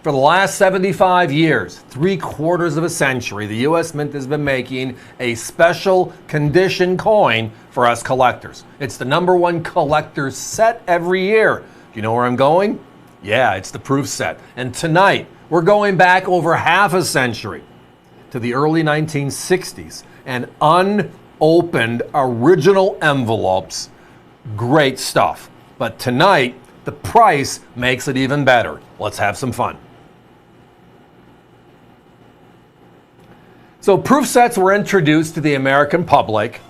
For the last 75 years, 3/4 of a century, the U.S. Mint has been making a special condition coin for us collectors. It's the #1 collector's set every year. Do you know where I'm going? Yeah, it's the proof set. And tonight, we're going back over half a century to the early 1960s and unopened original envelopes. Great stuff. But tonight, the price makes it even better. Let's have some fun. So proof sets were introduced to the American public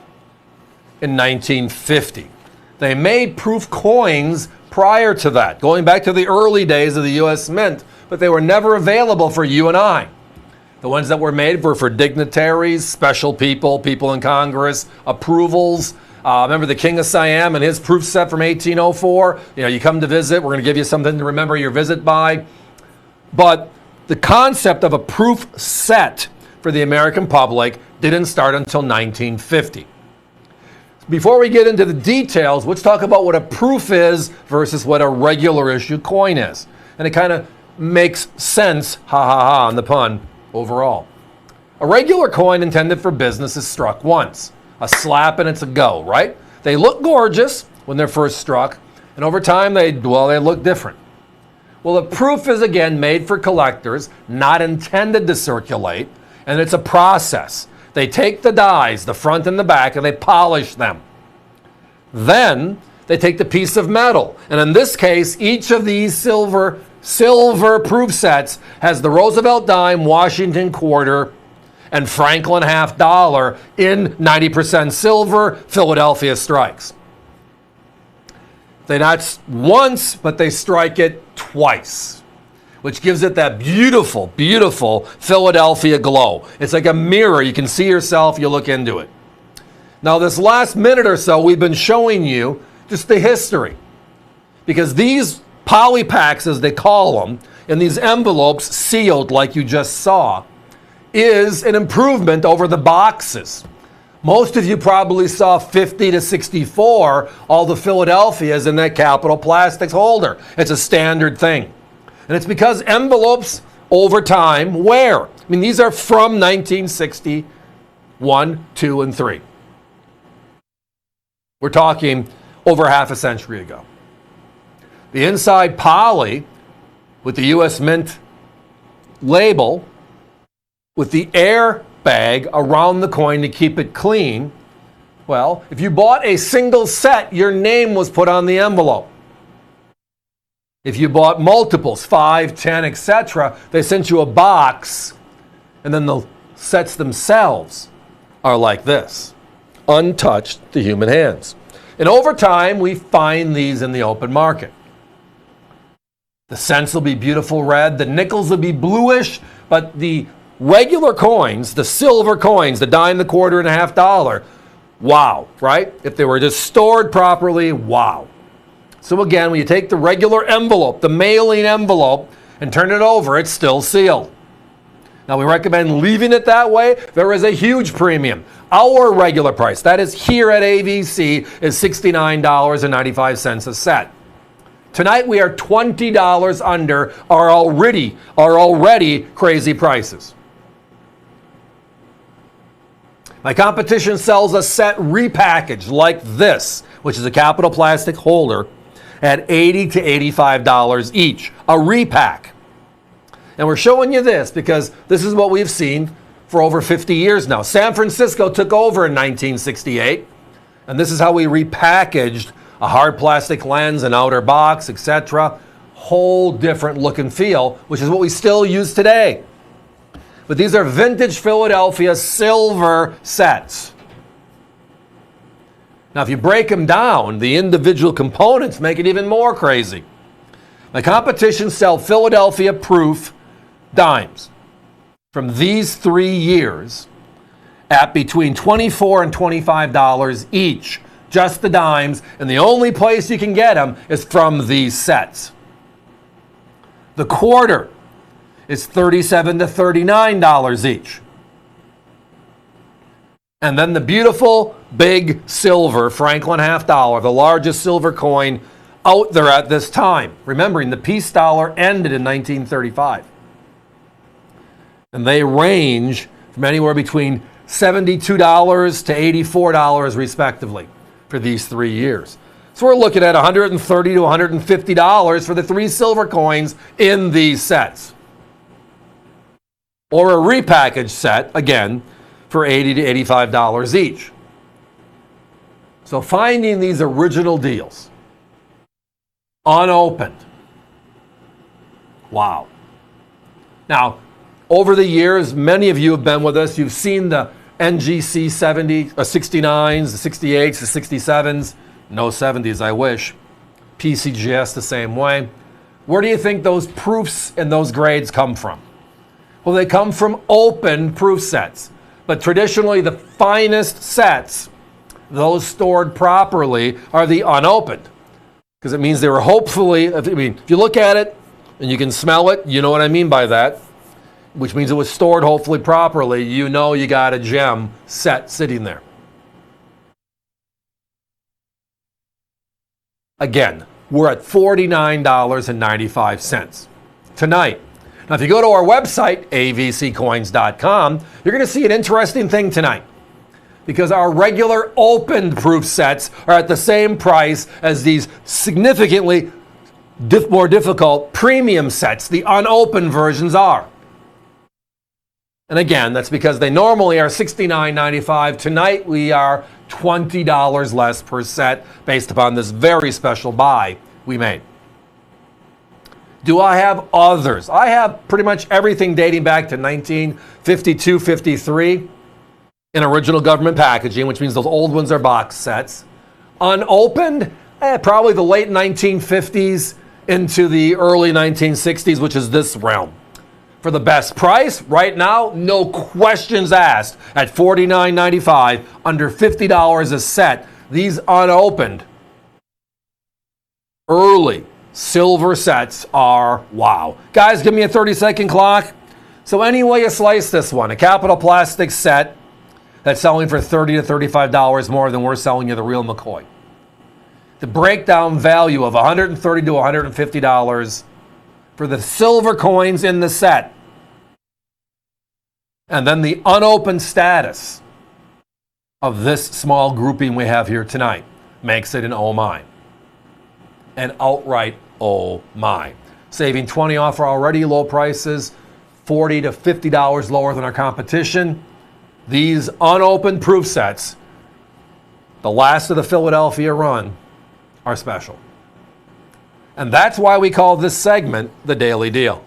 in 1950. They made proof coins prior to that, going back to the early days of the U.S. Mint, but they were never available for you and I. The ones that were made were for dignitaries, special people, people in Congress, approvals. Remember the King of Siam and his proof set from 1804? You come to visit, we're going to give you something to remember your visit by. But the concept of a proof set for the American public didn't start until 1950. Before we get into the details, let's talk about what a proof is versus what a regular issue coin is. And it kind of makes sense, on the pun, overall. A regular coin intended for business is struck once. A slap and it's a go, right? They look gorgeous when they're first struck, and over time they look different. Well, a proof is again made for collectors, not intended to circulate, and it's a process. They take the dies, the front and the back, and they polish them. Then they take the piece of metal, and in this case, each of these silver proof sets has the Roosevelt dime, Washington quarter, and Franklin half dollar in 90% silver Philadelphia strikes. They not once, but they strike it twice, which gives it that beautiful, beautiful Philadelphia glow. It's like a mirror. You can see yourself, you look into it. Now, this last minute or so, we've been showing you just the history, because these polypacks, as they call them, in these envelopes sealed like you just saw, is an improvement over the boxes. Most of you probably saw 50 to 64, all the Philadelphias in that Capital Plastics holder. It's a standard thing. And it's because envelopes over time wear. These are from 1961, 2, and 3. We're talking over half a century ago. The inside poly with the U.S. Mint label with the air bag around the coin to keep it clean. Well, if you bought a single set, your name was put on the envelope. If you bought multiples, 5, 10, etc., they sent you a box, and then the sets themselves are like this, untouched to human hands. And over time, we find these in the open market. The cents will be beautiful red, the nickels will be bluish, but the regular coins, the silver coins, the dime, the quarter, and a half dollar, wow, right? If they were just stored properly, wow. So again, when you take the regular envelope, the mailing envelope, and turn it over, it's still sealed. Now, we recommend leaving it that way. There is a huge premium. Our regular price, that is here at AVC, is $69.95 a set. Tonight, we are $20 under our already crazy prices. My competition sells a set repackaged like this, which is a Capital Plastic holder, at $80 to $85 each, a repack. And we're showing you this because this is what we've seen for over 50 years now. San Francisco took over in 1968, and this is how we repackaged a hard plastic lens, an outer box, etc. Whole different look and feel, which is what we still use today. But these are vintage Philadelphia silver sets. Now, if you break them down, the individual components make it even more crazy. My competition sell Philadelphia proof dimes from these 3 years at between $24 and $25 each. Just the dimes, and the only place you can get them is from these sets. The quarter is $37 to $39 each. And then the beautiful big silver Franklin half dollar, the largest silver coin out there at this time. Remembering the peace dollar ended in 1935. And they range from anywhere between $72 to $84 respectively for these 3 years. So we're looking at $130 to $150 for the 3 silver coins in these sets. Or a repackaged set, again, for $80 to $85 each. So finding these original deals, unopened. Wow. Now, over the years, many of you have been with us. You've seen the NGC 69s, the 68s, the 67s. No 70s, I wish. PCGS the same way. Where do you think those proofs and those grades come from? Well, they come from open proof sets. But traditionally, the finest sets, those stored properly, are the unopened. Because it means they were hopefully, if you look at it and you can smell it, you know what I mean by that, which means it was stored hopefully properly. You know you got a gem set sitting there. Again, we're at $49.95 tonight. Now, if you go to our website, avccoins.com, you're going to see an interesting thing tonight. Because our regular opened proof sets are at the same price as these significantly more difficult premium sets, the unopened versions are. And again, that's because they normally are $69.95. Tonight, we are $20 less per set based upon this very special buy we made. Do I have others? I have pretty much everything dating back to 1952, 53 in original government packaging, which means those old ones are box sets. Unopened, probably the late 1950s into the early 1960s, which is this realm. For the best price, right now, no questions asked, at $49.95, under $50 a set. These unopened, early silver sets are wow. Guys, give me a 30-second clock. So any way you slice this one, a Capital Plastic set that's selling for $30 to $35 more than we're selling you the real McCoy. The breakdown value of $130 to $150 for the silver coins in the set. And then the unopened status of this small grouping we have here tonight makes it an oh my. An outright oh my. Saving 20 off our already low prices, $40 to $50 lower than our competition. These unopened proof sets, the last of the Philadelphia run, are special. And that's why we call this segment the Daily Deal.